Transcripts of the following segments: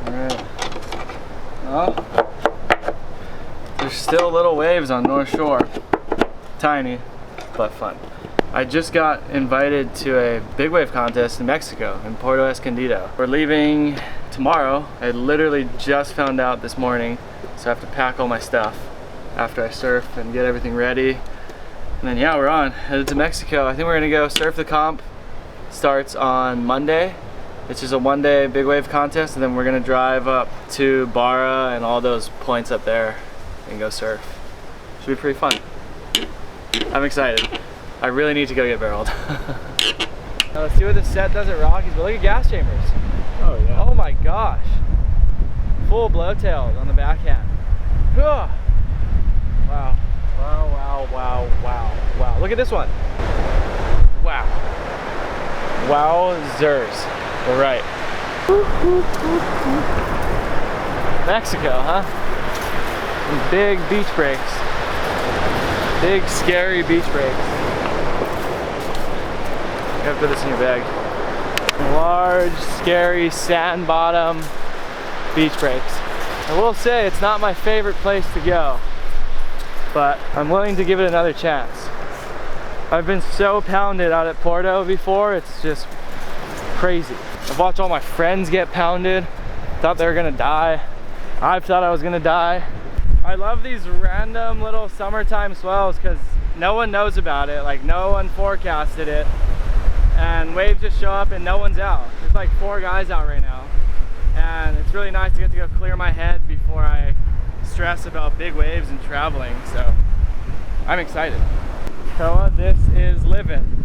Alright. Well, there's still little waves on North Shore. Tiny, but fun. I just got invited to a big wave contest in Mexico, in Puerto Escondido. We're leaving tomorrow. I literally just found out this morning, so I have to pack all my stuff after I surf and get everything ready. And then yeah, we're on, headed to Mexico. I think we're gonna go surf the comp. Starts on Monday. It's just a one-day big wave contest, and then we're gonna drive up to Barra and all those points up there and go surf. Should be pretty fun. I'm excited. I really need to go get barreled. Now let's see what this set does at Rockies, but look at gas chambers. Oh yeah. Oh my gosh. Full blowtails on the backhand. Wow. Wow, wow, wow, wow, wow. Look at this one. Wow. Wowzers. We're right. Mexico, huh? Some big beach breaks. Big, scary beach breaks. You gotta put this in your bag. Large, scary, sand bottom beach breaks. I will say it's not my favorite place to go, but I'm willing to give it another chance. I've been so pounded out at Porto before, it's just crazy. I've watched all my friends get pounded, thought they were gonna die. I've thought I was gonna die. I love these random little summertime swells because no one knows about it, like no one forecasted it. And waves just show up and no one's out. There's like 4 guys out right now. And it's really nice to get to go clear my head before I stress about big waves and traveling, so I'm excited. Koa, this is Livin.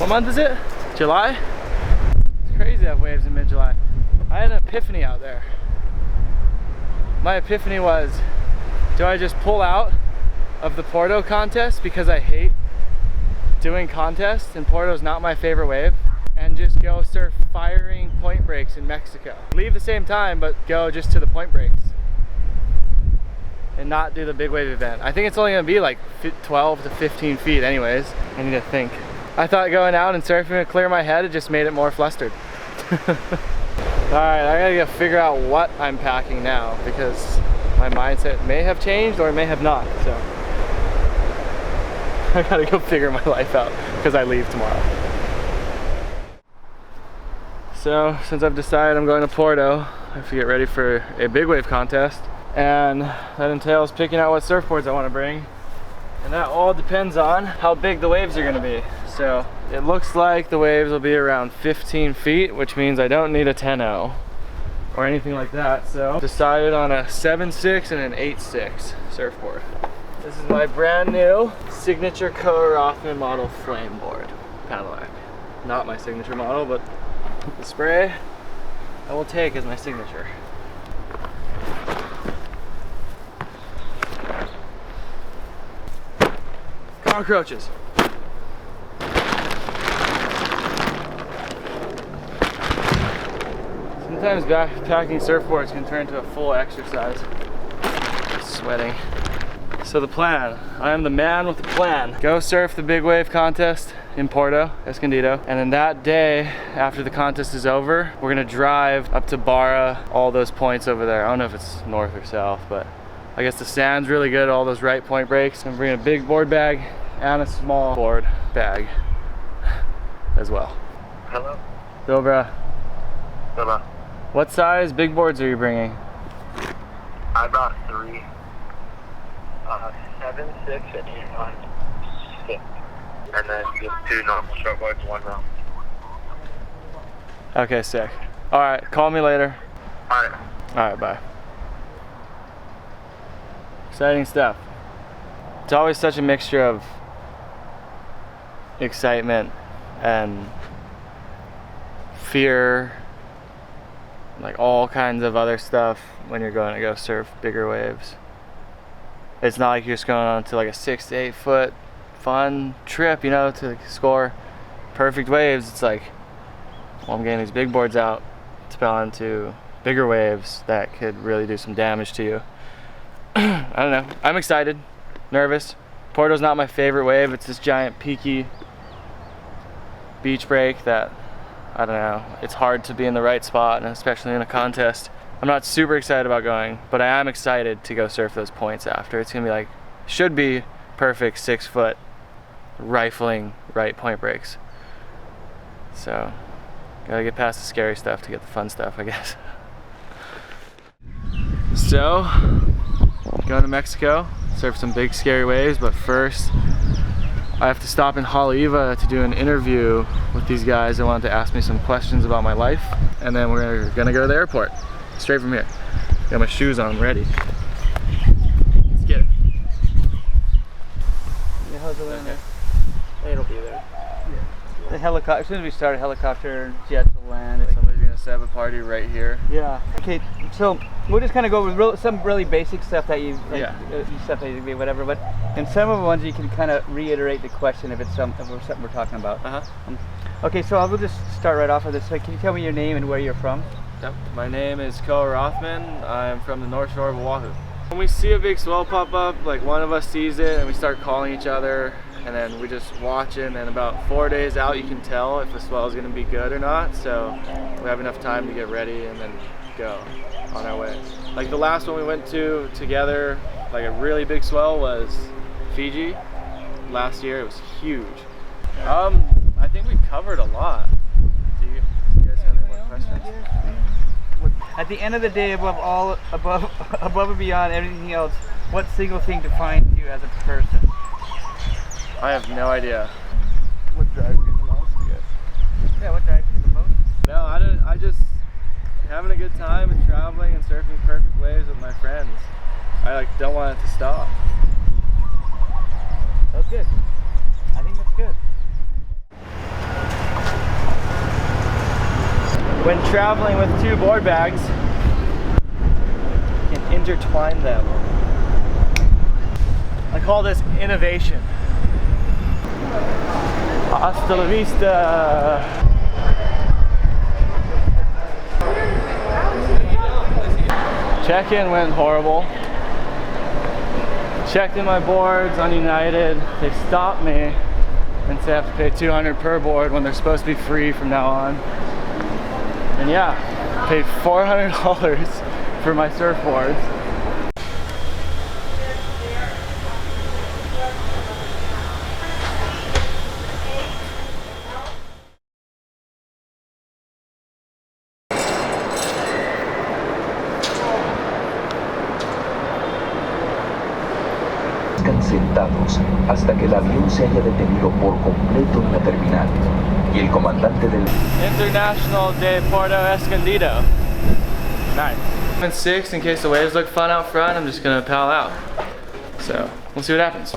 What month is it? July? It's crazy to have waves in mid-July. I had an epiphany out there. My epiphany was, do I just pull out of the Porto contest because I hate doing contests and Porto's not my favorite wave, and just go surf firing point breaks in Mexico? Leave the same time, but go just to the point breaks and not do the big wave event. I think it's only gonna be like 12 to 15 feet anyways. I need to think. I thought going out and surfing would clear my head, it just made it more flustered. Alright, I gotta go figure out what I'm packing now because my mindset may have changed or it may have not, so I gotta go figure my life out because I leave tomorrow. So, since I've decided I'm going to Porto, I have to get ready for a big wave contest, and that entails picking out what surfboards I want to bring. And that all depends on how big the waves are gonna be. So it looks like the waves will be around 15 feet, which means I don't need a 10-0 or anything like that. So decided on a 7.6 and an 8.6 surfboard. This is my brand new signature Rothman model flame board, paddleback. Not my signature model, but the spray I will take as my signature. Cockroaches. Sometimes backpacking surfboards can turn into a full exercise. I'm sweating. So the plan, I am the man with the plan. Go surf the big wave contest in Porto Escondido, and then that day after the contest is over, we're gonna drive up to Barra, all those points over there. I don't know if it's north or south, but I guess the sand's really good, all those right point breaks. I'm bringing a big board bag and a small board bag as well. Hello? Dobra. Hello. What size big boards are you bringing? I brought 3. 7, 6, and 8 on 6. And then just 2 normal shortboards, 1 round. Okay, sick. All right, call me later. Alright. All right, bye. Exciting stuff. It's always such a mixture of excitement and fear, like all kinds of other stuff when you're going to go surf bigger waves. It's not like you're just going on to like a 6 to 8 foot fun trip, you know, to score perfect waves. It's like, well, I'm getting these big boards out to go on to bigger waves that could really do some damage to you. I don't know. I'm excited, nervous. Porto's not my favorite wave. It's this giant peaky beach break that, I don't know, it's hard to be in the right spot, and especially in a contest. I'm not super excited about going, but I am excited to go surf those points after. It's gonna be like, should be perfect 6 foot rifling right point breaks. So, gotta get past the scary stuff to get the fun stuff, I guess. So, going to Mexico, surf some big scary waves, but first I have to stop in Haleiwa to do an interview with these guys that wanted to ask me some questions about my life, and then we're gonna go to the airport. Straight from here. Got my shoes on, ready. Let's get it. Yeah, how's it land there? It'll be there. Yeah. The helicopter, as soon as we start, a helicopter jet will land. Somebody's gonna set up a party right here. Yeah. Okay, so we'll just kind of go with some really basic stuff that you, like, stuff that you whatever, but in some of the ones you can kind of reiterate the question if it's something we're talking about. Okay, so I will just start right off with this. So can you tell me your name and where you're from? Yep. My name is Rothman. I'm from the North Shore of Oahu. When we see a big swell pop up, like one of us sees it and we start calling each other, and then we just watch it, and then about 4 days out you can tell if the swell is going to be good or not, so we have enough time to get ready and then go on our way. Like the last one we went to together, like a really big swell, was Fiji last year. It was huge. I think we covered a lot. Do you guys have any more questions? At the end of the day, above and beyond everything else, what single thing defines you as a person? I have no idea. What drives you the most, I guess? Yeah, what drives you the most? No, I just having a good time and traveling and surfing perfect waves with my friends. I like don't want it to stop. That's good. I think that's good. When traveling with 2 board bags, you can intertwine them. I call this innovation. Hasta la vista. Check-in went horrible. Checked in my boards on United. They stopped me and said I have to pay $200 per board when they're supposed to be free from now on. And yeah, paid $400 for my surfboards. Cancita. datos hasta que el avión se haya detenido por completo en la terminal y el comandante del International de Puerto Escondido. Nice. I'm in 6 in case the waves look fun out front. I'm just gonna pal out. So we'll see what happens.